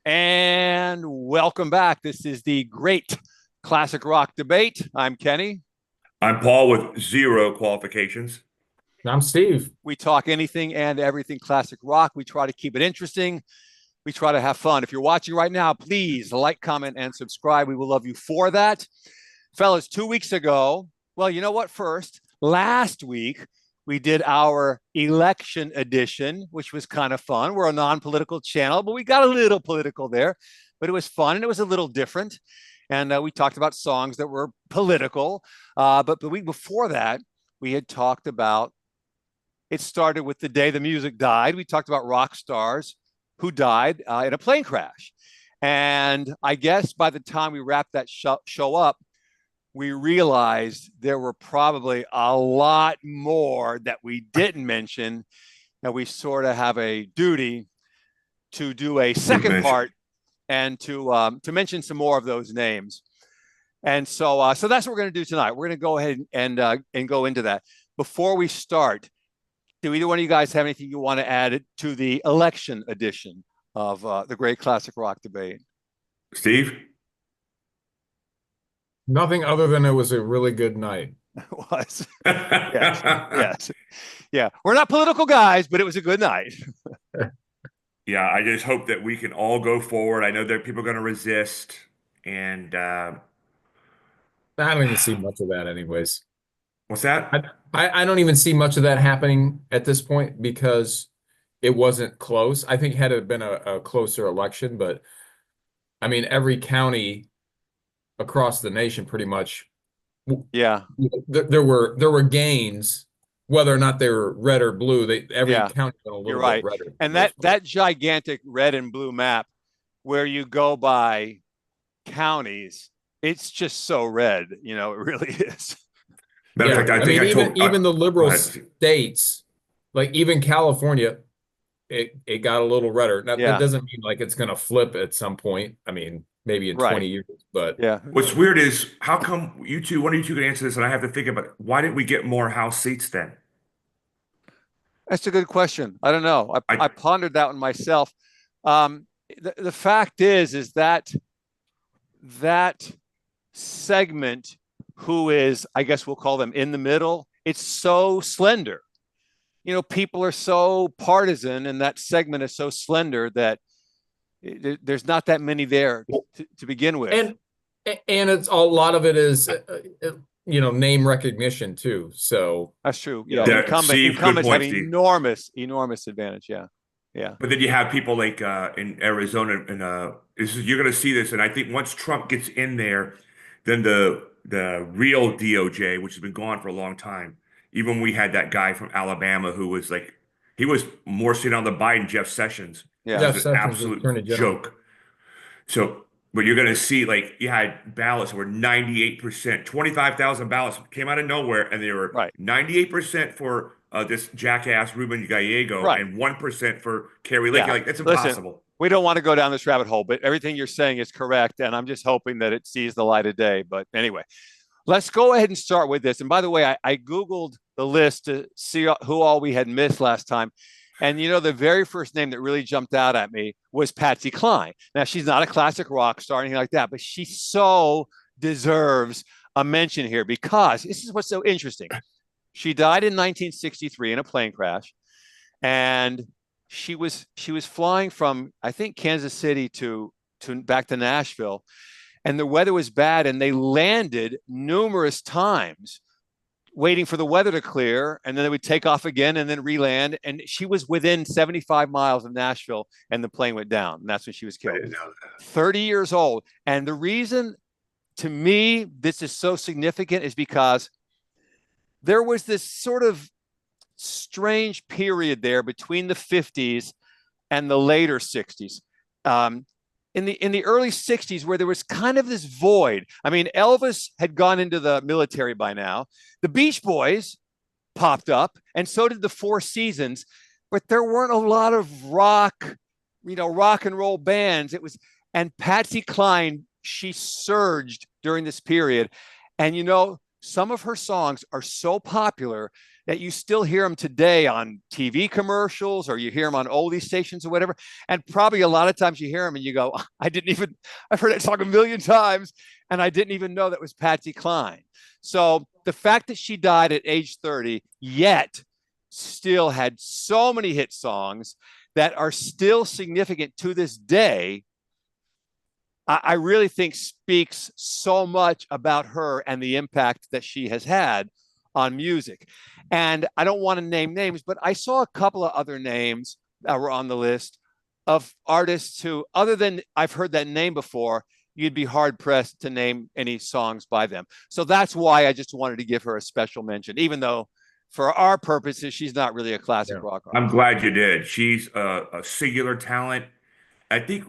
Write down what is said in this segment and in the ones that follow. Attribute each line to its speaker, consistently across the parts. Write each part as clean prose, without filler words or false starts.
Speaker 1: And welcome back. This is the Great Classic Rock Debate. I'm Kenny.
Speaker 2: I'm Paul with zero qualifications.
Speaker 3: I'm Steve.
Speaker 1: We talk anything and everything classic rock. We try to keep it interesting. We try to have fun. If you're watching right now, please like, comment, and subscribe. We will love you for that. Fellas, 2 weeks ago, well, you know what? First, last week, we did our election edition, which was kind of fun. We're a non-political channel, but we got a little political there. But it was fun and it was a little different. And we talked about songs that were political. But the week before that, we had talked about, it started with the day the music died. We talked about rock stars who died in a plane crash. And I guess by the time we wrapped that show up, we realized there were probably a lot more that we didn't mention. And we sort of have a duty to do a second part and to mention some more of those names. And so that's what we're going to do tonight. We're going to go ahead and go into that. Before we start, do either one of you guys have anything you want to add to the election edition of the Great Classic Rock Debate?
Speaker 2: Steve?
Speaker 3: Nothing other than it was a really good night.
Speaker 1: It was. Yes. Yeah. We're not political guys, but it was a good night.
Speaker 2: Yeah, I just hope that we can all go forward. I know that people are going to resist, and
Speaker 3: I don't even see much of that anyways.
Speaker 2: what's that?
Speaker 3: I don't even see much of that happening at this point because it wasn't close. I think had it been a closer election, but I mean, every county across the nation pretty much,
Speaker 1: Yeah.
Speaker 3: there were gains, whether or not they were red or blue. Every county went a little
Speaker 1: You're right.
Speaker 3: bit redder.
Speaker 1: And that gigantic red and blue map where you go by counties, it's just so red, it really is.
Speaker 2: Matter of fact, I think
Speaker 3: even the liberal states, like even California, it got a little redder. Now, that doesn't mean like it's going to flip at some point. I mean, maybe in 20 years, but
Speaker 2: what's weird is how come one of you two can answer this, and I have to think about why didn't we get more House seats then?
Speaker 1: That's a good question. I don't know. I pondered that one myself. The fact is that segment, who is, I guess we'll call them in the middle, it's so slender. People are so partisan, and that segment is so slender that there's not that many there to begin with.
Speaker 3: And it's a lot of it is, name recognition too. So
Speaker 1: that's true.
Speaker 2: Incumbents
Speaker 1: have enormous advantage. Yeah.
Speaker 2: But then you have people like in Arizona, and you're going to see this. And I think once Trump gets in there, then the real DOJ, which has been gone for a long time. Even we had that guy from Alabama who was like, he was more sitting on the Biden, Jeff Sessions.
Speaker 1: Yeah,
Speaker 2: Jeff Sessions, an absolute joke. So, but you're going to see, like, you had ballots that were 98%, 25,000 ballots came out of nowhere, and they were 98% for this jackass Ruben Gallego and 1% for Carrie Lake. Like, that's impossible.
Speaker 1: Listen, we don't want to go down this rabbit hole, but everything you're saying is correct, and I'm just hoping that it sees the light of day. But anyway, let's go ahead and start with this. And by the way, I Googled the list to see who all we had missed last time. And the very first name that really jumped out at me was Patsy Cline. Now, she's not a classic rock star or anything like that, but she so deserves a mention here because this is what's so interesting. She died in 1963 in a plane crash, and she was flying from, I think, Kansas City to back to Nashville, and the weather was bad, and they landed numerous times waiting for the weather to clear, and then they would take off again and then re-land. And she was within 75 miles of Nashville, and the plane went down. And that's when she was killed. 30 years old. And the reason, to me, this is so significant is because there was this sort of strange period there between the 50s and the later 60s. In the early 60s, where there was kind of this void. I mean, Elvis had gone into the military by now. The Beach Boys popped up, and so did the Four Seasons, but there weren't a lot of rock and roll bands. And Patsy Cline, she surged during this period. And some of her songs are so popular that you still hear them today on TV commercials, or you hear them on oldie stations or whatever. And probably a lot of times you hear them and you go, I've heard that song a million times and I didn't even know that was Patsy Cline. So the fact that she died at age 30, yet still had so many hit songs that are still significant to this day, I really think speaks so much about her and the impact that she has had on music. And I don't want to name names, but I saw a couple of other names that were on the list of artists who, other than I've heard that name before, you'd be hard pressed to name any songs by them. So that's why I just wanted to give her a special mention, even though for our purposes, she's not really a classic rock
Speaker 2: I'm
Speaker 1: artist.
Speaker 2: glad you did. She's a singular talent. I think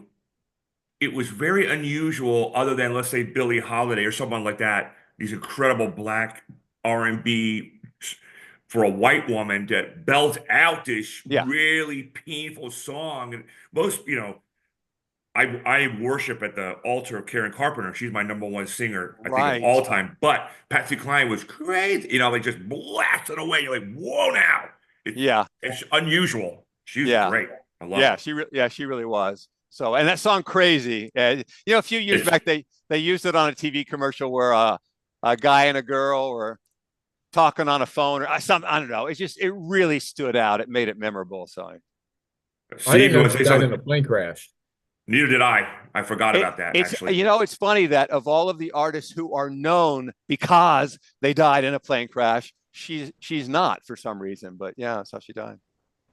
Speaker 2: it was very unusual, other than let's say Billie Holiday or someone like that. These incredible black R&B for a white woman to belt out this
Speaker 1: Yeah,
Speaker 2: really painful song. And most, I worship at the altar of Karen Carpenter. She's my number one singer, I think, of
Speaker 1: right.
Speaker 2: all time. But Patsy Cline was crazy. They just blasted away. You're like, whoa, now.
Speaker 1: Yeah,
Speaker 2: It's unusual. She was
Speaker 1: yeah.
Speaker 2: great. I love her.
Speaker 1: She really was. So, and that song "Crazy," a few years
Speaker 2: It's
Speaker 1: back they used it on a TV commercial where a guy and a girl were talking on a phone or something. I don't know. It really stood out. It made it memorable. So,
Speaker 3: I
Speaker 2: Steve,
Speaker 3: didn't
Speaker 2: you
Speaker 3: know
Speaker 2: want to
Speaker 3: she
Speaker 2: say
Speaker 3: died in
Speaker 2: something?
Speaker 3: a plane crash.
Speaker 2: Neither did I. I forgot about that,
Speaker 1: it's
Speaker 2: actually.
Speaker 1: it's funny that of all of the artists who are known because they died in a plane crash, she's not for some reason. But yeah, that's how she died.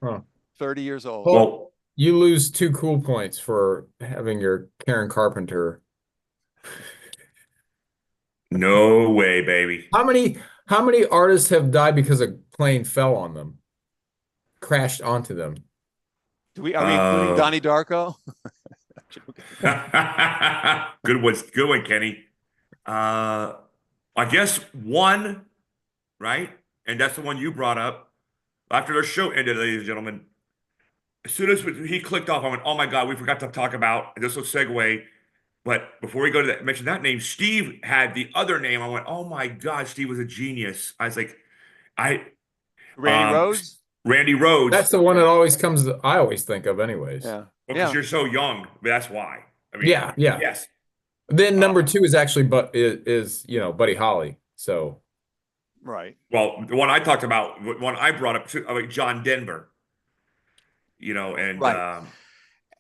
Speaker 3: Huh.
Speaker 1: 30 years old.
Speaker 3: Well,
Speaker 2: Well,
Speaker 3: you lose 2 cool points for having your Karen Carpenter.
Speaker 2: no way, baby.
Speaker 3: How many artists have died because a plane fell on them, crashed onto them?
Speaker 1: Are we including
Speaker 2: Uh,
Speaker 1: Donnie Darko?
Speaker 2: good one, Kenny. Uh, I guess one, right? And that's the one you brought up. After the show ended, ladies and gentlemen, as soon as he clicked off, I went, "Oh my God, we forgot to talk about." And this will segue. But before we go to that, mention that name, Steve had the other name. I went, "Oh my God, Steve was a genius." I was like, I
Speaker 1: Randy Rhodes?
Speaker 2: Randy Rhodes.
Speaker 3: That's the one
Speaker 1: Yeah.
Speaker 3: that always comes, I always think of anyways.
Speaker 1: Yeah.
Speaker 2: Well, because
Speaker 1: Yeah.
Speaker 2: you're so young, that's why. I mean,
Speaker 3: Yeah, yeah.
Speaker 2: yes.
Speaker 3: Then
Speaker 2: Uh,
Speaker 3: number 2 is actually Buddy Holly. So
Speaker 1: Right.
Speaker 2: well, the one I talked about, the one I brought up too, like John Denver, and
Speaker 1: Right.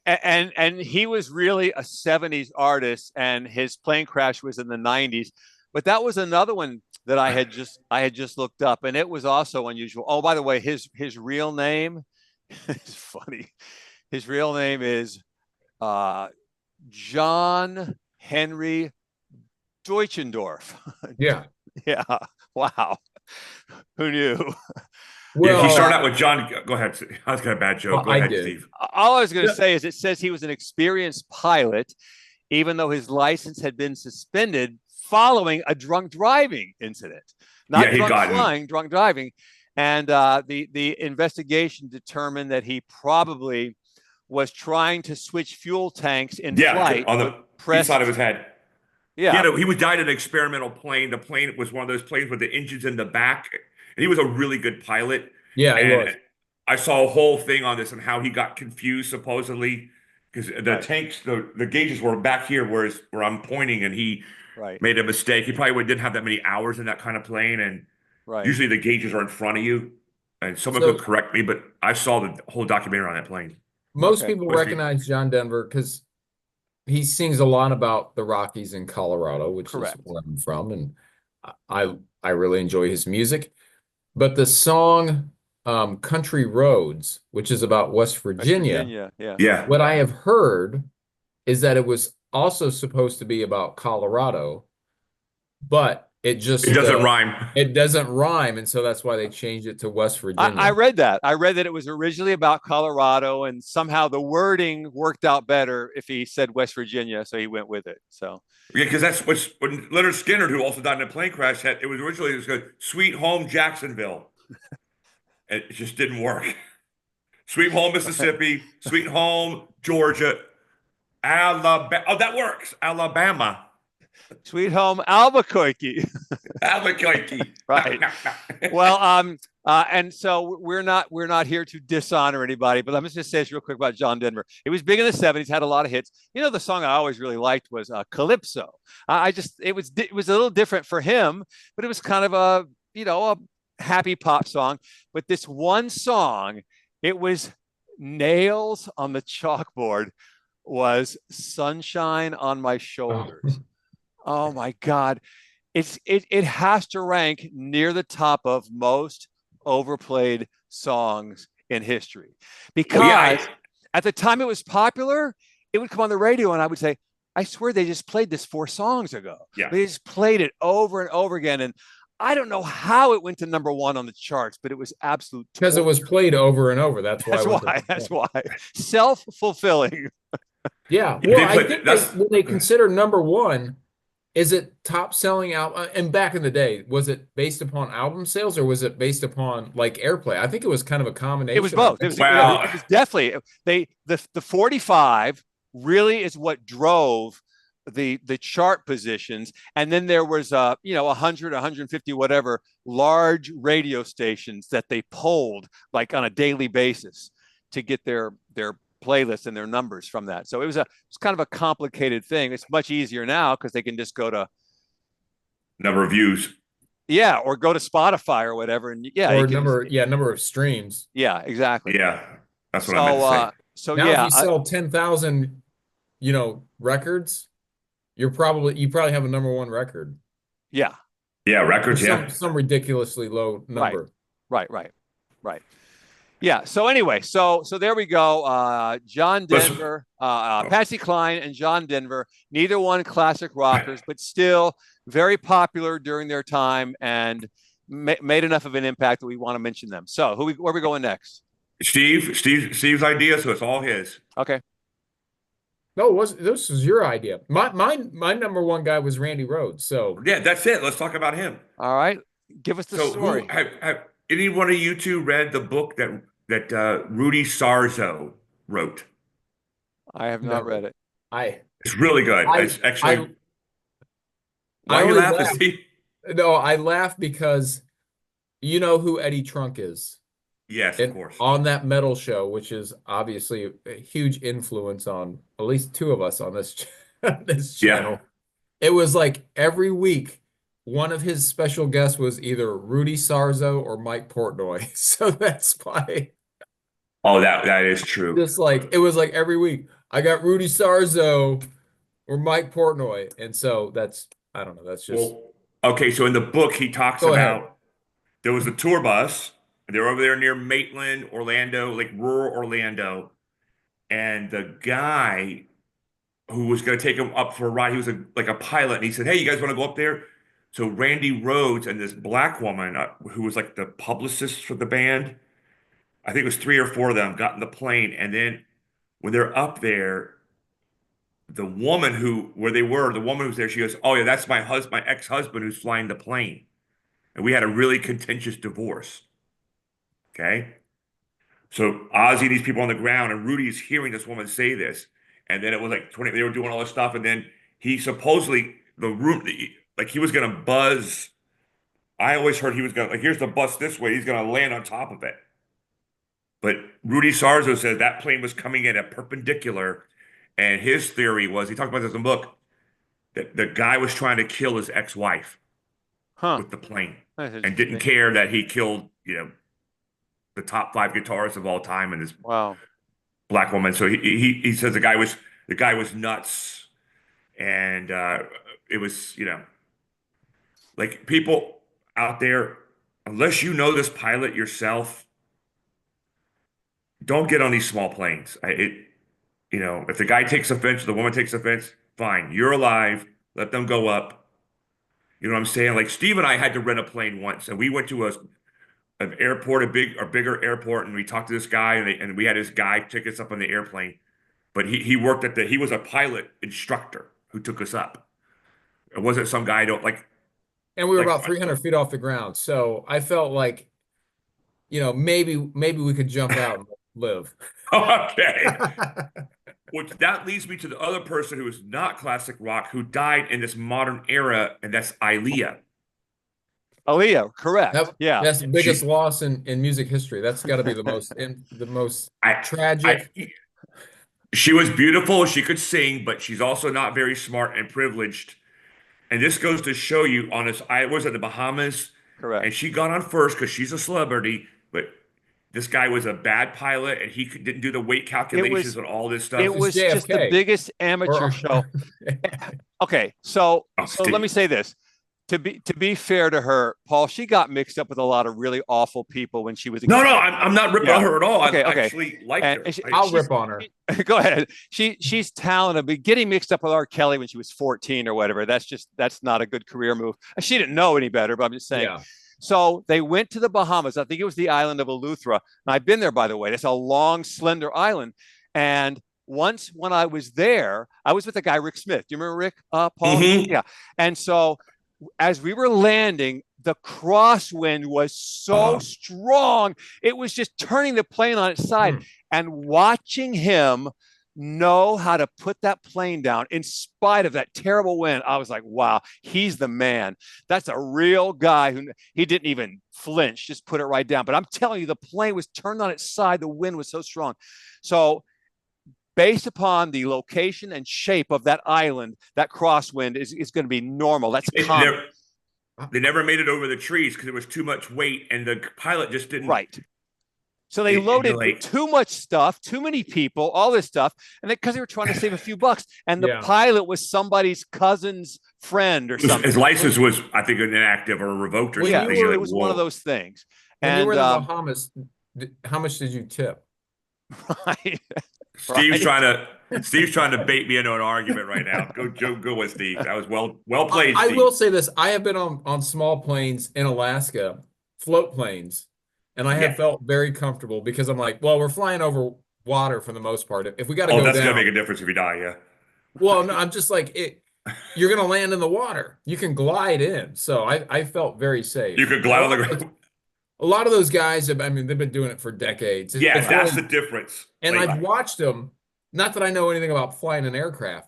Speaker 1: And he was really a 70s artist and his plane crash was in the 90s. But that was another one that I had just looked up and it was also unusual. Oh, by the way, his real name is funny. His real name is uh, John Henry Deutschendorf.
Speaker 3: yeah.
Speaker 1: Yeah. Wow. Who knew?
Speaker 2: Yeah, he
Speaker 3: Well,
Speaker 2: started out with John. Go ahead. I was got a bad joke. Go
Speaker 3: I
Speaker 2: ahead,
Speaker 3: did.
Speaker 2: Steve.
Speaker 1: All I was going to
Speaker 3: Yeah.
Speaker 1: say is it says he was an experienced pilot, even though his license had been suspended following a drunk driving incident.
Speaker 2: Yeah,
Speaker 1: Not
Speaker 2: he
Speaker 1: drunk
Speaker 2: gotten.
Speaker 1: flying, drunk driving. And the investigation determined that he probably was trying to switch fuel tanks in
Speaker 2: Yeah,
Speaker 1: flight,
Speaker 2: on
Speaker 1: but
Speaker 2: the east side of
Speaker 1: pressed.
Speaker 2: his head.
Speaker 1: Yeah,
Speaker 2: He was died in an experimental plane. The plane was one of those planes with the engines in the back, and he was a really good pilot.
Speaker 3: Yeah, he
Speaker 2: And
Speaker 3: was.
Speaker 2: I saw a whole thing on this and how he got confused supposedly because the
Speaker 1: right,
Speaker 2: tanks, the gauges were back here, where I'm pointing, and he
Speaker 1: right,
Speaker 2: made a mistake. He probably didn't have that many hours in that kind of plane, and
Speaker 1: right.
Speaker 2: usually the gauges are in front of you. And someone could
Speaker 3: So
Speaker 2: correct me, but I saw the whole documentary on that plane.
Speaker 3: most
Speaker 1: Okay.
Speaker 3: people
Speaker 2: What's the
Speaker 3: recognize John Denver because he sings a lot about the Rockies in Colorado, which is
Speaker 1: Correct.
Speaker 3: where I'm from, and I really enjoy his music. But the song Country Roads, which is about West
Speaker 1: West
Speaker 3: Virginia,
Speaker 1: Virginia. Yeah.
Speaker 2: Yeah,
Speaker 3: what I have heard is that it was also supposed to be about Colorado, but
Speaker 2: it doesn't rhyme.
Speaker 3: it doesn't rhyme, and so that's why they changed it to West
Speaker 1: I
Speaker 3: Virginia.
Speaker 1: read that. I read that it was originally about Colorado, and somehow the wording worked out better if he said West Virginia, so he went with it. So
Speaker 2: Yeah, because that's when Leonard Skinner, who also died in a plane crash, had it was originally called "Sweet Home Jacksonville." It just didn't work. Sweet Home Mississippi, Sweet Home Georgia, Alabama. Oh, that works. Alabama.
Speaker 1: Sweet Home Albuquerque.
Speaker 2: Albuquerque.
Speaker 1: Right. Well, and so we're not here to dishonor anybody, but let me just say this real quick about John Denver. He was big in the '70s, had a lot of hits. The song I always really liked was Calypso. I just it was a little different for him, but it was kind of a happy pop song. But this one song, it was nails on the chalkboard, was Sunshine on My
Speaker 3: Oh.
Speaker 1: Shoulders. Oh my God. It has to rank near the top of most overplayed songs in history,
Speaker 2: Oh yeah,
Speaker 1: because at the time it was popular, it would come on the radio and I would say, I swear they just played this 4 songs ago.
Speaker 2: yeah.
Speaker 1: They just played it over and over again. And I don't know how it went to #1 on the charts, but it was absolute
Speaker 3: Because it was
Speaker 1: torture.
Speaker 3: played over and over. That's why
Speaker 1: That's
Speaker 3: it went to
Speaker 1: why.
Speaker 3: number
Speaker 1: That's
Speaker 3: one.
Speaker 1: why. Self-fulfilling.
Speaker 3: Yeah.
Speaker 2: Yeah,
Speaker 3: Well,
Speaker 2: they
Speaker 3: I
Speaker 2: put
Speaker 3: think
Speaker 2: that's
Speaker 3: when they consider number one, is it top selling album? And back in the day, was it based upon album sales or was it based upon like airplay? I think it was kind of a
Speaker 1: It was
Speaker 3: combination.
Speaker 1: both. It was
Speaker 2: well,
Speaker 1: it was definitely the 45 really is what drove the chart positions, and then there was 100, 150, whatever large radio stations that they polled like on a daily basis to get their playlists and their numbers from that. So it's kind of a complicated thing. It's much easier now because they can just go to,
Speaker 2: number of views.
Speaker 1: yeah, or go to Spotify or whatever, and yeah, you
Speaker 3: Or
Speaker 1: can just,
Speaker 3: number of streams.
Speaker 1: yeah, exactly.
Speaker 2: Yeah, that's what I meant
Speaker 1: So
Speaker 2: to say.
Speaker 3: Now, if
Speaker 1: yeah,
Speaker 3: you sell 10,000, records, you probably have a number one record.
Speaker 1: yeah,
Speaker 2: Yeah,
Speaker 3: Or
Speaker 2: records.
Speaker 3: some
Speaker 2: Yeah.
Speaker 3: some ridiculously low
Speaker 1: right,
Speaker 3: number.
Speaker 1: right. Yeah. So anyway, so there we go. John
Speaker 2: Listen.
Speaker 1: Denver,
Speaker 2: Oh,
Speaker 1: Patsy Cline, and John Denver. Neither one classic rockers, but still very popular during their time and made enough of an impact that we want to mention them. So where are we going next?
Speaker 2: Steve's idea, so it's all his.
Speaker 1: Okay.
Speaker 3: No, this was your idea. My number one guy was Randy Rhoads. So
Speaker 2: Yeah, that's it. Let's talk about him.
Speaker 1: All right. Give us the
Speaker 2: So, who
Speaker 1: story.
Speaker 2: have any one of you two read the book that Rudy Sarzo wrote?
Speaker 1: I have not
Speaker 3: no,
Speaker 1: read it.
Speaker 3: I
Speaker 2: It's really good.
Speaker 3: I
Speaker 2: It's
Speaker 3: I
Speaker 2: actually.
Speaker 3: I
Speaker 2: Why are you
Speaker 3: only
Speaker 2: laughing,
Speaker 3: laugh.
Speaker 2: Steve?
Speaker 3: No, I laugh because you know who Eddie Trunk is.
Speaker 2: Yes, of
Speaker 3: And
Speaker 2: course.
Speaker 3: on that metal show, which is obviously a huge influence on at least two of us on this this
Speaker 2: Yeah.
Speaker 3: channel, it was like every week one of his special guests was either Rudy Sarzo or Mike Portnoy. So that's why
Speaker 2: Oh, that is true.
Speaker 3: just like it was like every week I got Rudy Sarzo or Mike Portnoy. And so that's I don't know, that's just
Speaker 2: Well, okay. So in the book, he talks
Speaker 3: go ahead.
Speaker 2: about there was a tour bus. And they're over there near Maitland, Orlando, like rural Orlando, and the guy who was going to take him up for a ride. He was like a pilot, and he said, "Hey, you guys want to go up there?" So Randy Rhoads and this black woman, who was like the publicist for the band, I think it was 3 or 4 of them, got in the plane, and then when they're up there, the woman the woman who's there, she goes, "Oh yeah, that's my ex-husband who's flying the plane," and we had a really contentious divorce. Okay, so Ozzy and these people on the ground, and Rudy's hearing this woman say this, and then it was like 20. They were doing all this stuff, and then he supposedly like he was gonna buzz. I always heard he was gonna like, here's the bus this way. He's gonna land on top of it. But Rudy Sarzo says that plane was coming in at perpendicular, and his theory was he talked about this in the book that the guy was trying to kill his ex-wife
Speaker 1: Huh.
Speaker 2: with the plane,
Speaker 1: That's
Speaker 2: and didn't
Speaker 1: interesting.
Speaker 2: care that he killed the top 5 guitarists of all time and this
Speaker 1: Wow.
Speaker 2: black woman. So he says the guy was nuts, and it was like people out there, unless you know this pilot yourself, don't get on these small planes. If the guy takes offense, or the woman takes offense, fine. You're alive. Let them go up. You know what I'm saying? Like Steve and I had to rent a plane once, and we went to an airport, a bigger airport, and we talked to this guy, and we had his guy take us up on the airplane. But he worked he was a pilot instructor who took us up. It wasn't some guy I don't
Speaker 3: And we were
Speaker 2: like.
Speaker 3: about 300 feet off the ground. So I felt like, maybe we could jump out and live.
Speaker 2: Okay. which that leads me to the other person who is not classic rock who died in this modern era, and that's Aaliyah.
Speaker 1: Aaliyah, correct.
Speaker 3: That,
Speaker 1: Yeah.
Speaker 3: that's the biggest
Speaker 2: She,
Speaker 3: loss in music history. That's got to be the most
Speaker 2: I, I,
Speaker 3: tragic.
Speaker 2: she was beautiful. She could sing, but she's also not very smart and privileged. And this goes to show you on this, I was at the Bahamas, and
Speaker 1: Correct.
Speaker 2: she got on first because she's a celebrity, but this guy was a bad pilot and didn't do the weight
Speaker 1: It
Speaker 2: calculations
Speaker 1: was
Speaker 2: and all this
Speaker 1: it
Speaker 2: stuff.
Speaker 3: It's
Speaker 1: was just the
Speaker 3: JFK
Speaker 1: biggest amateur
Speaker 3: or
Speaker 1: show. Okay, so
Speaker 2: Oh,
Speaker 1: let me
Speaker 2: Steve.
Speaker 1: say this. To be fair to her, Paul, she got mixed up with a lot of really awful people when she was a
Speaker 2: No,
Speaker 1: kid.
Speaker 2: no, I'm not ripping
Speaker 1: Yeah.
Speaker 2: on her at all.
Speaker 1: Okay,
Speaker 2: I
Speaker 1: okay.
Speaker 2: actually liked
Speaker 1: And
Speaker 2: her.
Speaker 3: I'll rip on her.
Speaker 1: Go ahead. She's talented, but getting mixed up with R. Kelly when she was 14 or whatever, that's not a good career move. She didn't know any better, but I'm just saying.
Speaker 3: Yeah.
Speaker 1: So they went to the Bahamas. I think it was the island of Eleuthera. And I've been there, by the way. It's a long, slender island. And once when I was there, I was with the guy, Rick Smith. Do you remember Rick, Paul?
Speaker 2: Mhm.
Speaker 1: Yeah. And so as we were landing, the crosswind was so strong. It was just turning the plane on its side. And watching him know how to put that plane down in spite of that terrible wind, I was like, wow, he's the man. That's a real guy who he didn't even flinch, just put it right down. But I'm telling you, the plane was turned on its side. The wind was so strong. So based upon the location and shape of that island, that crosswind is going to be normal. That's common.
Speaker 2: They never made it over the trees because it was too much weight, and the pilot just didn't.
Speaker 1: Right. So they loaded too much stuff, too many people, all this stuff, and because they were trying to save a few bucks, and the pilot was somebody's cousin's friend or something.
Speaker 2: His license was, I think, inactive or revoked or something.
Speaker 1: Yeah, it was one of those things.
Speaker 3: When you were in the Bahamas, how much did you tip?
Speaker 1: Right.
Speaker 2: Steve's trying to bait me into an argument right now. Go with Steve. That was well played, Steve.
Speaker 3: I will say this: I have been on small planes in Alaska, float planes, and I have felt very comfortable because I'm like, well, we're flying over water for the most part. If we got to go
Speaker 2: that's
Speaker 3: down,
Speaker 2: gonna make a difference if you die. Yeah.
Speaker 3: Well, no, I'm just like you're gonna land in the water. You can glide in, so I felt very safe.
Speaker 2: You could glide on the ground.
Speaker 3: A lot of those guys they've been doing it for decades.
Speaker 2: Yeah, that's the difference.
Speaker 3: And I've watched them, not that I know anything about flying an aircraft,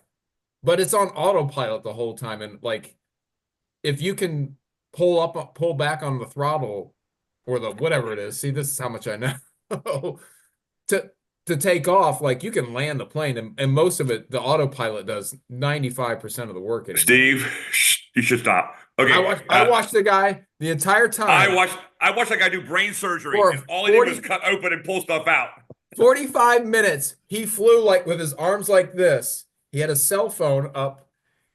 Speaker 3: but it's on autopilot the whole time. And like, if you can pull back on the throttle or the whatever it is, see, this is how much I know, to take off, like you can land the plane. And most of it, the autopilot does 95% of the work anymore.
Speaker 2: Steve, you should stop. Okay.
Speaker 3: I watched the guy the entire time.
Speaker 2: I watched that guy do brain surgery, and all he did was cut open and pull stuff out.
Speaker 3: 45 minutes. He flew like with his arms like this. He had a cell phone up,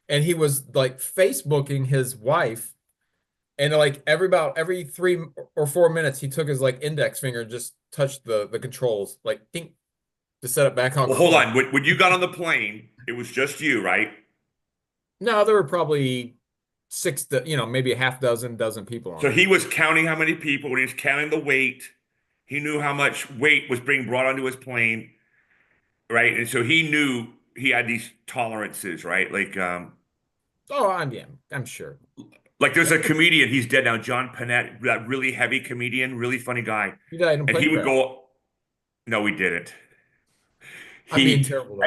Speaker 3: and he was like Facebooking his wife. And like every 3 or 4 minutes, he took his like index finger and just touched the controls, like ding, to set it back on.
Speaker 2: Well, hold on. When you got on the plane, it was just you, right?
Speaker 3: No, there were probably maybe a half dozen people on.
Speaker 2: So he was counting how many people, when he was counting the weight. He knew how much weight was being brought onto his plane, right? And so he knew he had these tolerances, right? Like,
Speaker 3: I'm sure.
Speaker 2: Like there's a comedian, he's dead now, John Panette, that really heavy comedian, really funny guy.
Speaker 3: He died in
Speaker 2: and he would go, no, we didn't.
Speaker 3: I'm being terrible.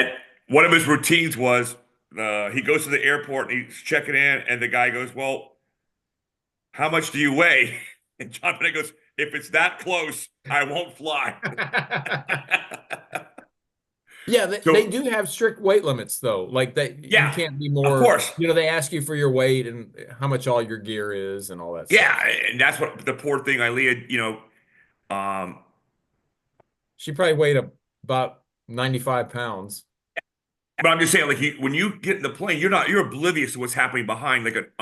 Speaker 2: One of his routines was he goes to the airport and he's checking in, and the guy goes, well, how much do you weigh? And John Panette goes, if it's that close, I won't fly.
Speaker 3: Yeah, they do have strict weight limits though. Like you can't be more.
Speaker 2: Of course.
Speaker 3: They ask you for your weight and how much all your gear is and all that stuff.
Speaker 2: Yeah, and that's what the poor thing, Aaliyah,
Speaker 3: she probably weighed about 95 pounds.
Speaker 2: But I'm just saying, like, when you get in the plane, you're oblivious to what's happening behind. Like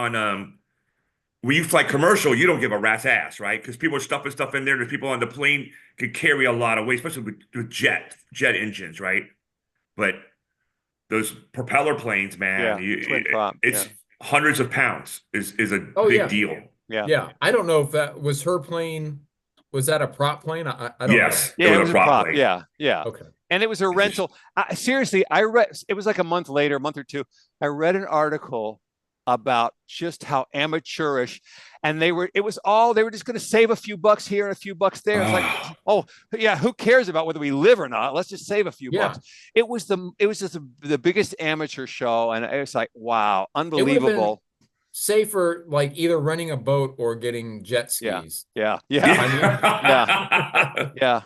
Speaker 2: when you fly commercial, you don't give a rat's ass, right? Because people are stuffing stuff in there. There's people on the plane could carry a lot of weight, especially with jet engines, right? But those propeller planes, man, it's hundreds of pounds is a big deal.
Speaker 3: Yeah. I don't know if that was her plane. Was that a prop plane? I don't know.
Speaker 1: Yeah, it was a prop plane. Yeah.
Speaker 3: Okay.
Speaker 1: And it was a rental. Seriously, I read, it was like a month or two. I read an article about just how amateurish, and they were just going to save a few bucks here and a few bucks there. It's like,
Speaker 2: Oh,
Speaker 1: oh yeah, who cares about whether we live or not? Let's just save a few bucks.
Speaker 3: Yeah.
Speaker 1: It was just the biggest amateur show, and it was like, wow,
Speaker 3: It would have been
Speaker 1: unbelievable.
Speaker 3: safer, like either renting a boat or getting jet
Speaker 1: Yeah,
Speaker 3: skis.
Speaker 1: yeah, yeah,
Speaker 3: I mean,
Speaker 1: yeah,
Speaker 2: yeah.
Speaker 1: yeah,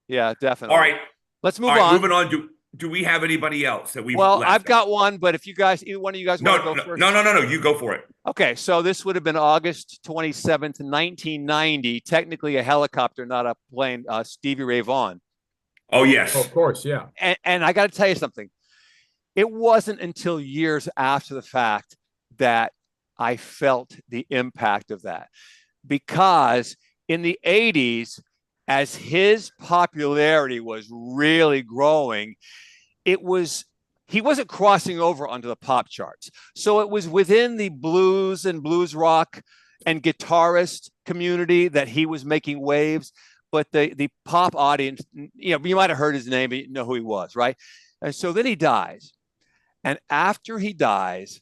Speaker 1: yeah,
Speaker 2: All
Speaker 1: definitely.
Speaker 2: right.
Speaker 1: Let's
Speaker 2: All
Speaker 1: move
Speaker 2: right.
Speaker 1: on.
Speaker 2: Moving on. Do we have anybody else that we've
Speaker 1: Well, I've
Speaker 2: left?
Speaker 1: got one, but if you guys, either one of you guys want to
Speaker 2: No,
Speaker 1: go
Speaker 2: no,
Speaker 1: first.
Speaker 2: no, no, no, no. You go for it.
Speaker 1: Okay, so this would have been August 27th, 1990. Technically a helicopter, not a plane. Stevie Ray Vaughan.
Speaker 2: Oh,
Speaker 3: oh,
Speaker 2: yes.
Speaker 3: of course, yeah.
Speaker 1: And I got to tell you something. It wasn't until years after the fact that I felt the impact of that. Because in the 80s, as his popularity was really growing, it was he wasn't crossing over onto the pop charts. So it was within the blues and blues rock and guitarist community that he was making waves. But the pop audience, you might have heard his name, but you know who he was, right? And so then he dies. And after he dies,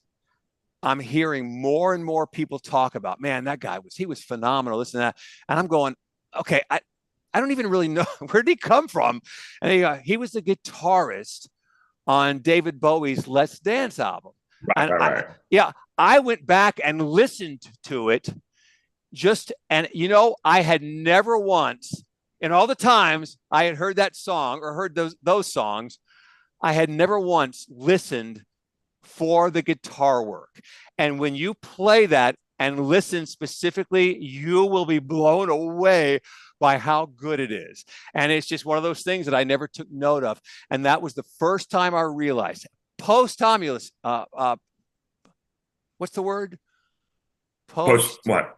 Speaker 1: I'm hearing more and more people talk about, man, that guy he was phenomenal, this and that. And I'm going, okay, I don't even really know where did he come from. And he was the guitarist on David Bowie's Let's Dance album.
Speaker 2: Right,
Speaker 1: And
Speaker 2: right, right.
Speaker 1: yeah, I went back and listened to it and I had never once, in all the times I had heard that song or heard those songs, I had never once listened for the guitar work. And when you play that and listen specifically, you will be blown away by how good it is. And it's just one of those things that I never took note of. And that was the first time I realized it. Post-homulus, what's the word?
Speaker 2: Post
Speaker 1: Post
Speaker 2: what?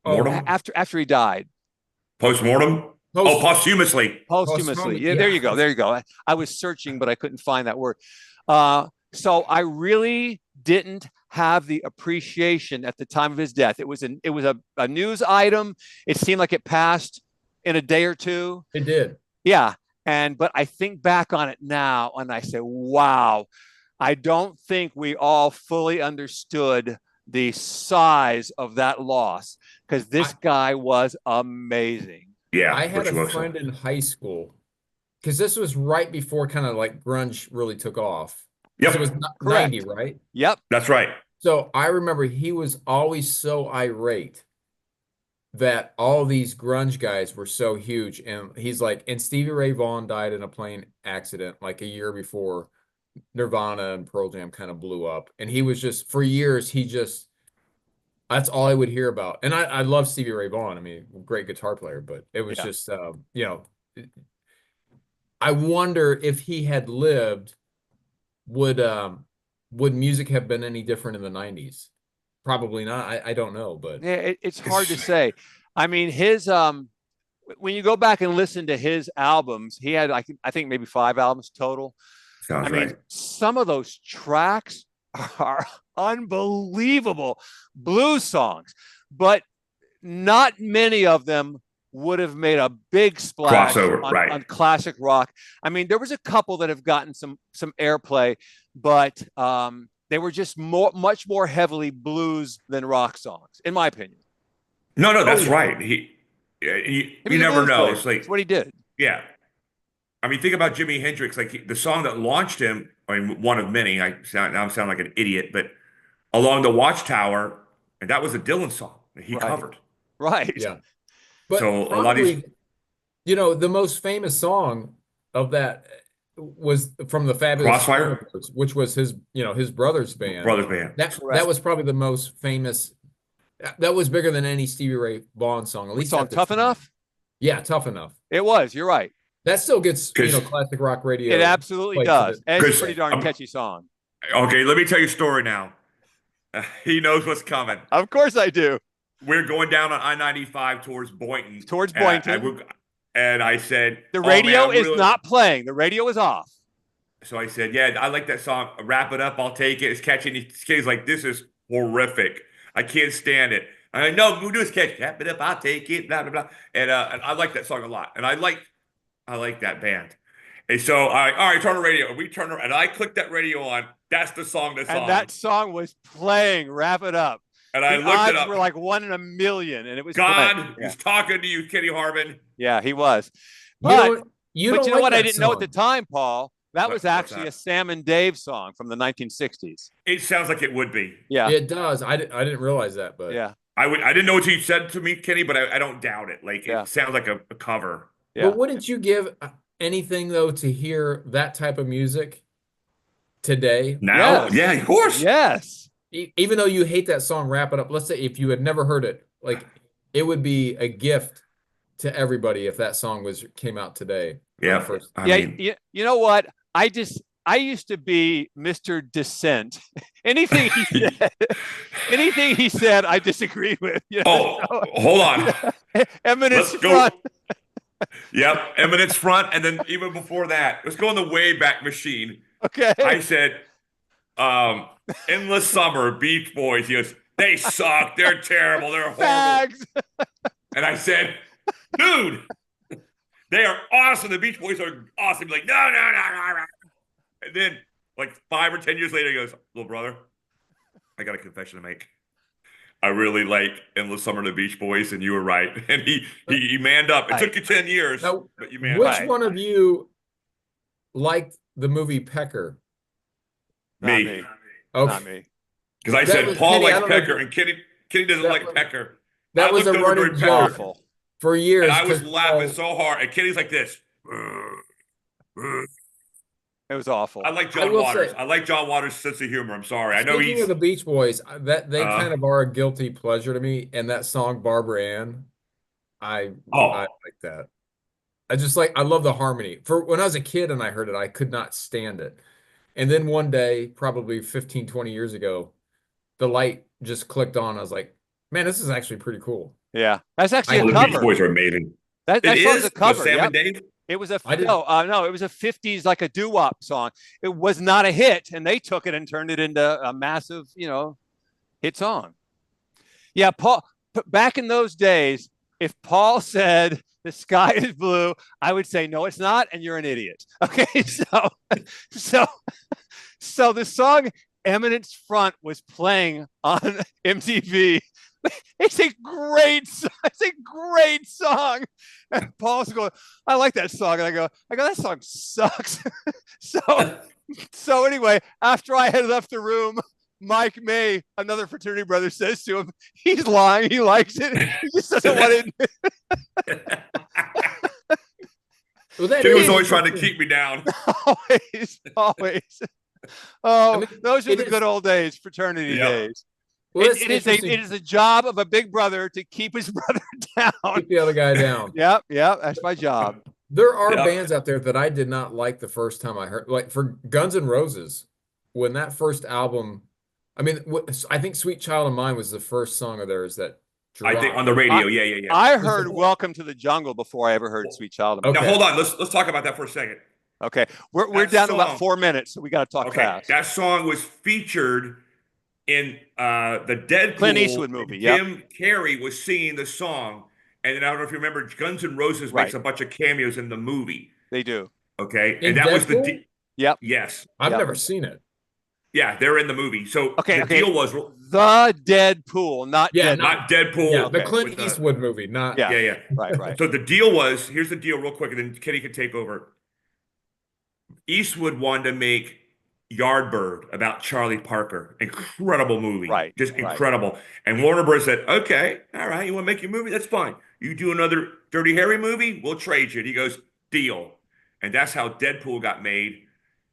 Speaker 3: Oh,
Speaker 2: Mortem?
Speaker 1: after he died.
Speaker 2: Post-mortem? Oh,
Speaker 3: post
Speaker 2: posthumously.
Speaker 1: Posthumously. Yeah, there
Speaker 3: yeah.
Speaker 1: you go. There you go. I was searching, but I couldn't find that word. So I really didn't have the appreciation at the time of his death. It was a news item. It seemed like it passed in a day or two.
Speaker 3: It did.
Speaker 1: Yeah. But I think back on it now and I say, wow, I don't think we all fully understood the size of that loss because this guy was amazing.
Speaker 2: Yeah,
Speaker 3: I had a
Speaker 2: virtuoso.
Speaker 3: friend in high school because this was right before kind of like grunge really took off. Because it was
Speaker 2: Yep,
Speaker 3: 90,
Speaker 1: Correct.
Speaker 3: right?
Speaker 1: Yep.
Speaker 2: that's right.
Speaker 3: So I remember he was always so irate that all these grunge guys were so huge. And he's like, and Stevie Ray Vaughan died in a plane accident like a year before Nirvana and Pearl Jam kind of blew up. And he was just, for years, that's all I would hear about. And I love Stevie Ray Vaughan. I mean, great guitar player, but it was
Speaker 1: Yeah.
Speaker 3: just, I wonder if he had lived, would music have been any different in the 90s? Probably not. I don't know, but
Speaker 1: Yeah, it's hard to say. I mean, his when you go back and listen to his albums, he had I think maybe 5 albums total. I
Speaker 2: Sounds
Speaker 1: mean,
Speaker 2: right.
Speaker 1: some of those tracks are unbelievable blues songs, but not many of them would have made a big splash
Speaker 2: Crossover, right.
Speaker 1: on classic rock. I mean, there was a couple that have gotten some airplay, but they were just much more heavily blues than rock songs, in my opinion.
Speaker 2: No, no,
Speaker 3: oh
Speaker 2: that's
Speaker 3: yeah.
Speaker 2: right.
Speaker 1: He
Speaker 2: You
Speaker 1: was a
Speaker 2: never
Speaker 1: blues
Speaker 2: know.
Speaker 1: player.
Speaker 2: It's like,
Speaker 1: That's what he did.
Speaker 2: yeah. I mean, think about Jimi Hendrix. Like the song that launched him. I mean, one of many. Now I'm sounding like an idiot, but "Along the Watchtower," and that was a Dylan song that he
Speaker 1: Right.
Speaker 2: covered.
Speaker 1: Right.
Speaker 3: Yeah. But
Speaker 2: So a lot of these
Speaker 3: probably, the most famous song of that was from the Fabulous
Speaker 2: Crossfire
Speaker 3: Expendables, which was his brother's band.
Speaker 2: Brothers band.
Speaker 3: That was probably the most famous. That was bigger than any Stevie Ray Vaughan song, at
Speaker 1: Which
Speaker 3: least
Speaker 1: song?
Speaker 3: at the
Speaker 1: Tough
Speaker 3: time.
Speaker 1: Enough?
Speaker 3: Yeah, Tough Enough.
Speaker 1: It was. You're right.
Speaker 3: That still gets,
Speaker 2: Because
Speaker 3: classic rock radio
Speaker 1: It absolutely
Speaker 3: played
Speaker 1: does.
Speaker 3: to
Speaker 1: And it's a
Speaker 2: because
Speaker 1: pretty darn catchy song.
Speaker 2: okay, let me tell you a story now. He knows what's coming.
Speaker 1: Of course I do.
Speaker 2: We're going down on I-95 towards Boynton.
Speaker 1: Towards Boynton.
Speaker 2: And I said,
Speaker 1: The
Speaker 2: "Oh, man,
Speaker 1: radio
Speaker 2: I'm
Speaker 1: is
Speaker 2: really-"
Speaker 1: not playing. The radio is off.
Speaker 2: So I said, yeah, I like that song. Wrap it up. I'll take it. It's catchy. And he's like, this is horrific. I can't stand it. I'm like, no, we'll do is catchy. Wrap it up. I'll take it. Blah, blah, blah. And I like that song a lot. And I like that band. And so all right, turn the radio. We turn and I clicked that radio on. That's the song that's
Speaker 1: And
Speaker 2: on.
Speaker 1: that song was playing. Wrap it up.
Speaker 2: And I
Speaker 1: The
Speaker 2: looked it
Speaker 1: odds
Speaker 2: up.
Speaker 1: were like 1 in a million, and it was
Speaker 2: God
Speaker 1: playing.
Speaker 2: is talking to you, Kenny Harbin.
Speaker 1: Yeah, he was.
Speaker 3: You
Speaker 1: But
Speaker 3: don't, you
Speaker 1: but
Speaker 3: don't
Speaker 1: you know
Speaker 3: like
Speaker 1: what I
Speaker 3: that
Speaker 1: didn't know at the
Speaker 3: song.
Speaker 1: time, Paul? That was
Speaker 2: What's
Speaker 1: actually
Speaker 2: that?
Speaker 1: a Sam and Dave song from the 1960s.
Speaker 2: It sounds like it would be.
Speaker 1: Yeah.
Speaker 3: It does. I didn't realize that, but
Speaker 1: Yeah.
Speaker 2: I didn't know what you said to me, Kenny, but I don't doubt it. Like
Speaker 1: Yeah.
Speaker 2: it sounds like a cover.
Speaker 1: Yeah.
Speaker 3: But wouldn't you give anything though to hear that type of music today?
Speaker 2: Now,
Speaker 1: Yes.
Speaker 2: yeah, of course.
Speaker 1: Yes.
Speaker 3: Even though you hate that song, Wrap It Up. Let's say if you had never heard it, like it would be a gift to everybody if that song came out today.
Speaker 2: Yeah.
Speaker 1: I mean, you know what? I used to be Mr. Dissent. anything he said, I disagreed with. You know?
Speaker 2: Hold on.
Speaker 1: Eminence
Speaker 2: Let's go.
Speaker 1: front.
Speaker 2: Yep, Eminence front, and then even before that, let's go in the Wayback Machine.
Speaker 1: Okay.
Speaker 2: I said, Endless Summer, Beach Boys. He goes, they suck. They're terrible. They're horrible.
Speaker 1: Fags.
Speaker 2: And I said, dude, they are awesome. The Beach Boys are awesome. Like, no. And then, like 5 or 10 years later, he goes, little brother, I got a confession to make. I really like Endless Summer and the Beach Boys, and you were right. And he manned up. It took you 10 years,
Speaker 3: now,
Speaker 2: but you manned
Speaker 3: which
Speaker 2: up.
Speaker 3: one of you liked the movie Pecker?
Speaker 2: Me.
Speaker 3: Okay.
Speaker 1: Not me.
Speaker 2: Because I said Paul
Speaker 3: Kenny,
Speaker 2: likes Pecker, and Kenny doesn't like Pecker.
Speaker 3: That was a running joke
Speaker 1: Awful.
Speaker 3: for years.
Speaker 2: And I was laughing so hard, and Kenny's like this.
Speaker 1: It was awful.
Speaker 2: I like John Waters. I like John Waters' sense of humor. I'm sorry. I know
Speaker 3: Speaking of the Beach Boys, that they kind of are a guilty pleasure to me. And that song Barbara Ann, I like that. I love the harmony. For when I was a kid and I heard it, I could not stand it. And then one day, probably 15, 20 years ago, the light just clicked on. I was like, man, this is actually pretty cool.
Speaker 1: Yeah. That's actually a
Speaker 2: the
Speaker 1: cover.
Speaker 2: Beach Boys are amazing.
Speaker 1: That song's a cover.
Speaker 2: Sam and Dave?
Speaker 1: It was it was a 50s like a doo-wop song. It was not a hit, and they took it and turned it into a massive, hit song. Yeah, Paul. Back in those days, if Paul said the sky is blue, I would say no, it's not, and you're an idiot. Okay, so the song "Eminence Front" was playing on MTV. It's a great song. And Paul's going, I like that song. And I go, that song sucks. So anyway, after I had left the room, Mike May, another fraternity brother, says to him, he's lying. He likes it. He just doesn't want it.
Speaker 2: He was always trying to keep me down.
Speaker 1: Always. Oh, those are the good old days, fraternity days. Well, it is a job of a big brother to keep his brother down.
Speaker 3: Keep the other guy down.
Speaker 1: Yep, that's my job.
Speaker 3: There are bands out there that I did not like the first time I heard. Like for Guns N' Roses, when that first album, I think "Sweet Child of Mine" was the first song of theirs that dropped.
Speaker 2: I think on the radio. Yeah.
Speaker 1: I heard "Welcome to the Jungle" before I ever heard "Sweet Child of Mine."
Speaker 2: Now hold on, let's talk about that for a second.
Speaker 1: Okay, we're down to about 4 minutes, so we got to talk fast.
Speaker 2: That song was featured in the Deadpool
Speaker 1: Clint Eastwood movie.
Speaker 2: Jim Carrey was singing the song, and then I don't know if you remember, Guns N' Roses makes a bunch of cameos in the movie.
Speaker 1: They do.
Speaker 2: Okay,
Speaker 3: and
Speaker 2: that was
Speaker 1: the
Speaker 2: yes.
Speaker 3: I've never seen it.
Speaker 2: Yeah, they're in the movie. So
Speaker 1: the
Speaker 2: deal was
Speaker 1: the Deadpool, not
Speaker 2: Deadpool.
Speaker 3: Yeah, the Clint Eastwood movie, not
Speaker 2: yeah.
Speaker 1: Right.
Speaker 2: So the deal was, here's the deal, real quick, and then Kenny can take over. Eastwood wanted to make Yardbird about Charlie Parker. Incredible movie.
Speaker 1: Right.
Speaker 2: Just incredible. And Warner Bros. Said, okay, all right, you want to make your movie? That's fine. You do another Dirty Harry movie? We'll trade you. And he goes, deal. And that's how Deadpool got made.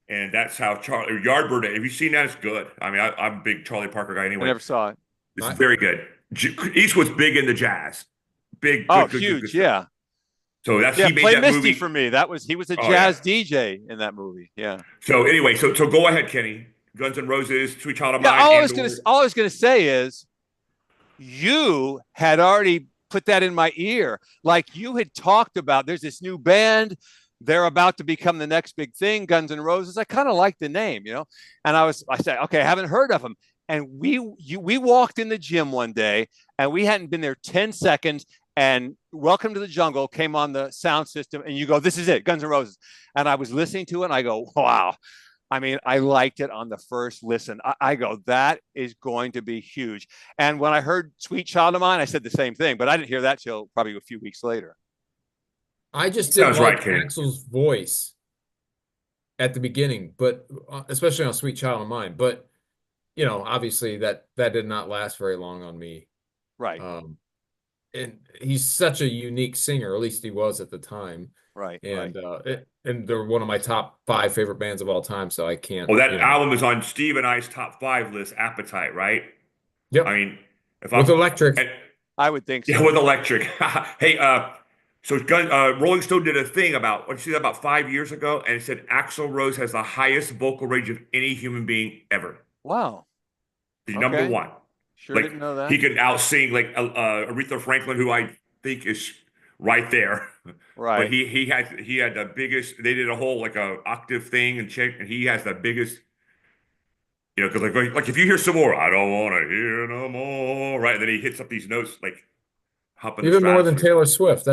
Speaker 2: And that's how Yardbird, have you seen that? It's good. I mean, I'm a big Charlie Parker guy anyway.
Speaker 1: I never saw it.
Speaker 2: It's very good. Eastwood's big into jazz. Big.
Speaker 1: Huge, yeah.
Speaker 2: So he made
Speaker 1: Play
Speaker 2: that
Speaker 1: Misty
Speaker 2: movie
Speaker 1: for me. He was a jazz DJ in that movie. Yeah.
Speaker 2: So anyway, so go ahead, Kenny. Guns N' Roses, Sweet Child of Mine.
Speaker 1: All I was gonna say is, you had already put that in my ear. Like you had talked about. There's this new band. They're about to become the next big thing. Guns N' Roses. I kind of like the name, And I said, okay, I haven't heard of them. And we walked in the gym one day, and we hadn't been there 10 seconds, and Welcome to the Jungle came on the sound system, and you go, this is it, Guns N' Roses. And I was listening to it, and I go, wow. I mean, I liked it on the first listen. I go, that is going to be huge. And when I heard Sweet Child of Mine, I said the same thing, but I didn't hear that till probably a few weeks later.
Speaker 3: I just didn't
Speaker 2: Sounds right,
Speaker 3: like
Speaker 2: Kenny.
Speaker 3: Axl's voice at the beginning, but especially on Sweet Child of Mine. But obviously that did not last very long on me.
Speaker 1: Right.
Speaker 3: And he's such a unique singer, at least he was at the time.
Speaker 1: Right.
Speaker 3: And
Speaker 1: Right.
Speaker 3: and they're one of my top 5 favorite bands of all time, so I can't,
Speaker 2: Well, that album is on Steve and I's top 5 list, Appetite, right? I
Speaker 3: Yep.
Speaker 2: mean, if
Speaker 3: With
Speaker 2: I'm
Speaker 3: Electric.
Speaker 2: and,
Speaker 1: I would think
Speaker 2: yeah,
Speaker 1: so.
Speaker 2: with Electric. Hey, so Rolling Stone did a thing about what you see that about 5 years ago, and it said Axl Rose has the highest vocal range of any human being ever.
Speaker 1: Wow.
Speaker 2: The number
Speaker 1: Okay.
Speaker 2: one.
Speaker 1: Sure
Speaker 2: Like
Speaker 1: didn't know that.
Speaker 2: he could out sing like Aretha Franklin, who I think is right there. But
Speaker 1: Right.
Speaker 2: he had the biggest. They did a whole like a octave thing and he has the biggest. Because like if you hear some more, I don't want to hear no more, right? And then he hits up these notes like up in the
Speaker 3: Even more than
Speaker 2: stratosphere.
Speaker 3: Taylor Swift.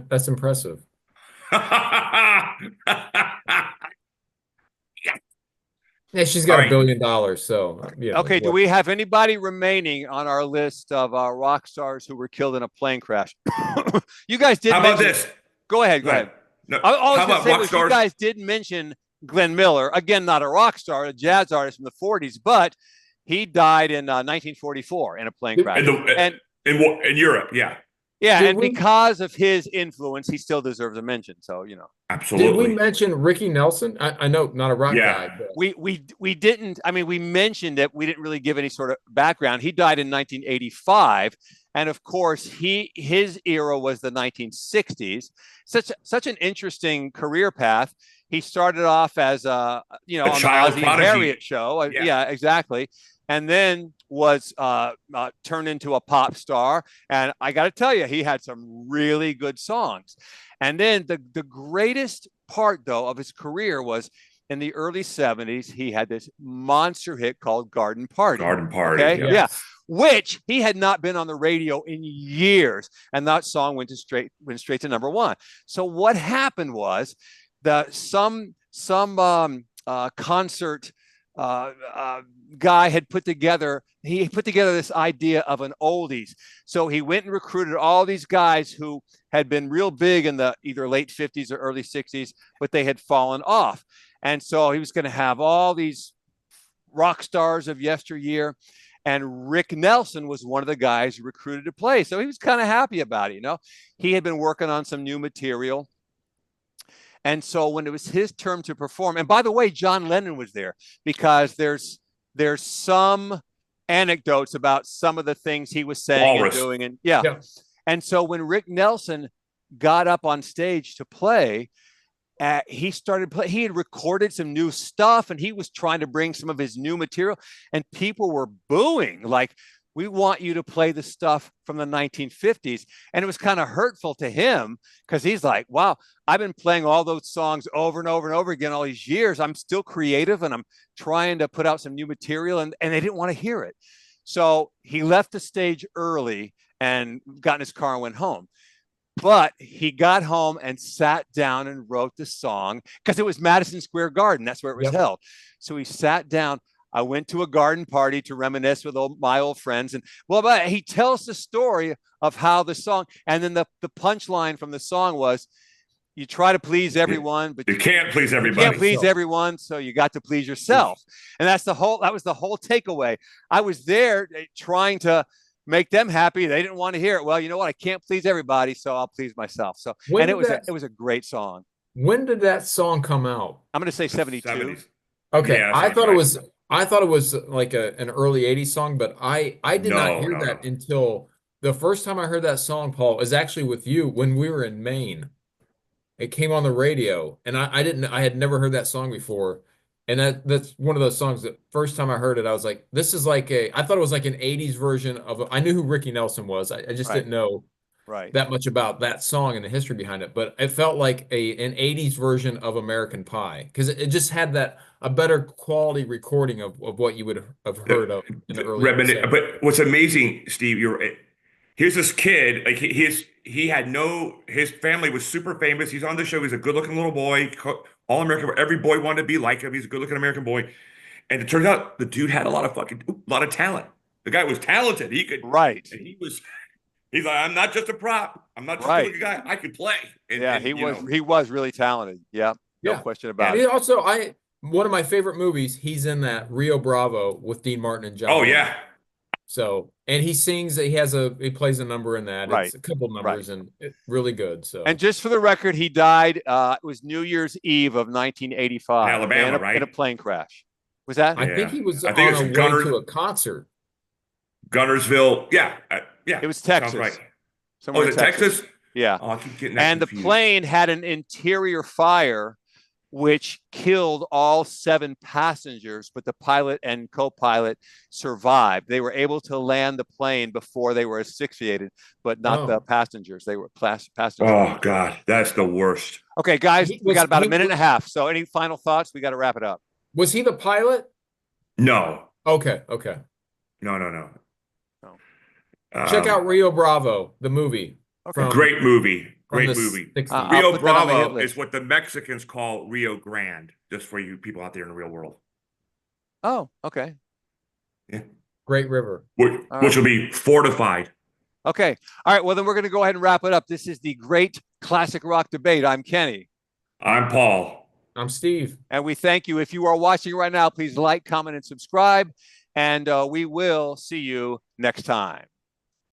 Speaker 3: That's impressive. Yeah, she's
Speaker 2: All
Speaker 3: got $1
Speaker 2: right.
Speaker 3: billion, so
Speaker 1: Okay. Do
Speaker 3: what?
Speaker 1: we have anybody remaining on our list of rock stars who were killed in a plane crash? You guys did
Speaker 2: How about
Speaker 1: mention.
Speaker 2: this?
Speaker 1: Go ahead.
Speaker 2: Go
Speaker 1: Go
Speaker 2: ahead.
Speaker 1: ahead.
Speaker 2: No,
Speaker 1: All I was
Speaker 2: how
Speaker 1: going to
Speaker 2: about
Speaker 1: say
Speaker 2: rock
Speaker 1: was you
Speaker 2: stars?
Speaker 1: guys did mention Glenn Miller, again, not a rock star, a jazz artist from the 40s, but he died in 1944 in a plane
Speaker 3: Did,
Speaker 1: crash.
Speaker 2: In
Speaker 1: And
Speaker 2: in Europe, yeah,
Speaker 1: yeah,
Speaker 3: did
Speaker 1: and
Speaker 3: we
Speaker 1: because of his influence, he still deserves a mention. So,
Speaker 3: did we
Speaker 2: absolutely.
Speaker 3: mention Ricky Nelson? I know not a rock
Speaker 2: Yeah.
Speaker 3: guy, but
Speaker 1: we didn't. I mean, we mentioned it. We didn't really give any sort of background. He died in 1985, and of course, his era was the 1960s. Such an interesting career path. He started off as
Speaker 2: A
Speaker 1: on the
Speaker 2: child
Speaker 1: Ozzie and Harriet
Speaker 2: prodigy.
Speaker 1: show.
Speaker 2: Yeah.
Speaker 1: Yeah, exactly. And then was turned into a pop star. And I got to tell you, he had some really good songs. And then the greatest part, though, of his career was in the early 70s. He had this monster hit called Garden Party.
Speaker 2: Garden Party.
Speaker 1: Okay.
Speaker 2: Yep.
Speaker 1: Yeah.
Speaker 3: yes.
Speaker 1: Which he had not been on the radio in years. And that song went straight to number one. So what happened was some concert guy had put together this idea of an oldies. So he went and recruited all these guys who had been real big in the either late 50s or early 60s, but they had fallen off. And so he was going to have all these rock stars of yesteryear. And Rick Nelson was one of the guys recruited to play. So he was kind of happy about it. He had been working on some new material. And so when it was his turn to perform, and by the way, John Lennon was there because there's some anecdotes about some of the things he was saying and
Speaker 2: Walrus.
Speaker 1: doing. And yeah.
Speaker 3: Yeah.
Speaker 1: And so when Rick Nelson got up on stage to play, he started play. He had recorded some new stuff and he was trying to bring some of his new material, and people were booing like, we want you to play the stuff from the 1950s. And it was kind of hurtful to him because he's like, wow, I've been playing all those songs over and over and over again all these years. I'm still creative and I'm trying to put out some new material, and they didn't want to hear it. So he left the stage early and got in his car and went home. But he got home and sat down and wrote the song because it was Madison Square Garden. That's where it was held. So he sat down. I went to a garden party to reminisce with my old friends. And but he tells the story of how the song, and then the punchline from the song was, you try to please everyone, but
Speaker 2: you can't please
Speaker 1: you
Speaker 2: everybody.
Speaker 1: can't please everyone, so you got to please yourself. And that was the whole takeaway. I was there trying to make them happy. They didn't want to hear it. Well, you know what? I can't please everybody, so I'll please myself. So, and it was a great song.
Speaker 3: When did that song come out?
Speaker 1: I'm going to say 72.
Speaker 2: 70s.
Speaker 3: Okay,
Speaker 2: Yeah,
Speaker 3: I thought
Speaker 2: right.
Speaker 3: I thought it was like an early 80s song, but I did not
Speaker 2: No,
Speaker 3: hear
Speaker 2: no,
Speaker 3: that
Speaker 2: no.
Speaker 3: until the first time I heard that song, Paul, is actually with you when we were in Maine. It came on the radio, and I had never heard that song before. And that's one of those songs that first time I heard it, I was like, this is like I thought it was like an 80s version of I knew who Ricky Nelson was. I just
Speaker 1: Right.
Speaker 3: didn't know
Speaker 1: Right.
Speaker 3: that much about that song and the history behind it, but it felt like an 80s version of American Pie because it just had a better quality recording of what you would have heard of in the early 70s.
Speaker 2: But what's amazing, Steve, here's this kid, like he had no, his family was super famous. He's on the show. He's a good-looking little boy, all American. Every boy wanted to be like him. He's a good-looking American boy. And it turns out the dude had a lot of talent. The guy was talented. He could,
Speaker 1: Right.
Speaker 2: and he's like, I'm not just a prop. I'm not just a
Speaker 1: Right.
Speaker 2: good guy. I could play.
Speaker 1: Yeah, he was really talented. Yeah, no
Speaker 3: Yeah.
Speaker 1: question
Speaker 3: And
Speaker 1: about
Speaker 3: he
Speaker 1: it.
Speaker 3: also, one of my favorite movies, he's in that Rio Bravo with Dean Martin and John
Speaker 2: Oh
Speaker 3: Wayne.
Speaker 2: yeah.
Speaker 3: So, and he sings, he plays a number in that.
Speaker 1: Right.
Speaker 3: It's a couple numbers and it's really good. So,
Speaker 1: And just for the record, he died. It was New Year's Eve of 1985
Speaker 2: In Alabama,
Speaker 1: in
Speaker 2: right?
Speaker 1: a plane crash. Was that?
Speaker 3: I think
Speaker 2: Yeah.
Speaker 3: he was
Speaker 2: I think
Speaker 3: on
Speaker 2: it's
Speaker 3: a way to a concert.
Speaker 2: Gunnersville. Yeah. Yeah.
Speaker 1: It was
Speaker 2: Sounds
Speaker 1: Texas.
Speaker 2: right.
Speaker 1: Somewhere
Speaker 2: Oh,
Speaker 1: in
Speaker 2: is it Texas?
Speaker 1: Yeah.
Speaker 2: Oh, I keep getting that
Speaker 1: And the
Speaker 2: confused.
Speaker 1: plane had an interior fire which killed all 7 passengers, but the pilot and co-pilot survived. They were able to land the plane before they were asphyxiated, but not the passengers. They were passengers.
Speaker 2: Oh God, that's the worst.
Speaker 1: Okay, guys, we got about a minute and a half. So any final thoughts? We got to wrap it up.
Speaker 3: Was he the pilot?
Speaker 2: No.
Speaker 3: Okay.
Speaker 2: No.
Speaker 3: Check out Rio Bravo, the movie.
Speaker 1: Okay.
Speaker 2: Great movie. Great
Speaker 3: the
Speaker 2: movie.
Speaker 3: 60s.
Speaker 2: Rio Bravo is what the Mexicans call Rio Grande, just for you people out there in the real world.
Speaker 1: Oh, okay.
Speaker 2: Yeah.
Speaker 3: Great river.
Speaker 2: Which will be fortified.
Speaker 1: Okay. All right. Well, then we're going to go ahead and wrap it up. This is the Great Classic Rock Debate. I'm Kenny.
Speaker 2: I'm Paul.
Speaker 3: I'm Steve.
Speaker 1: And we thank you. If you are watching right now, please like, comment, and subscribe. And we will see you next time.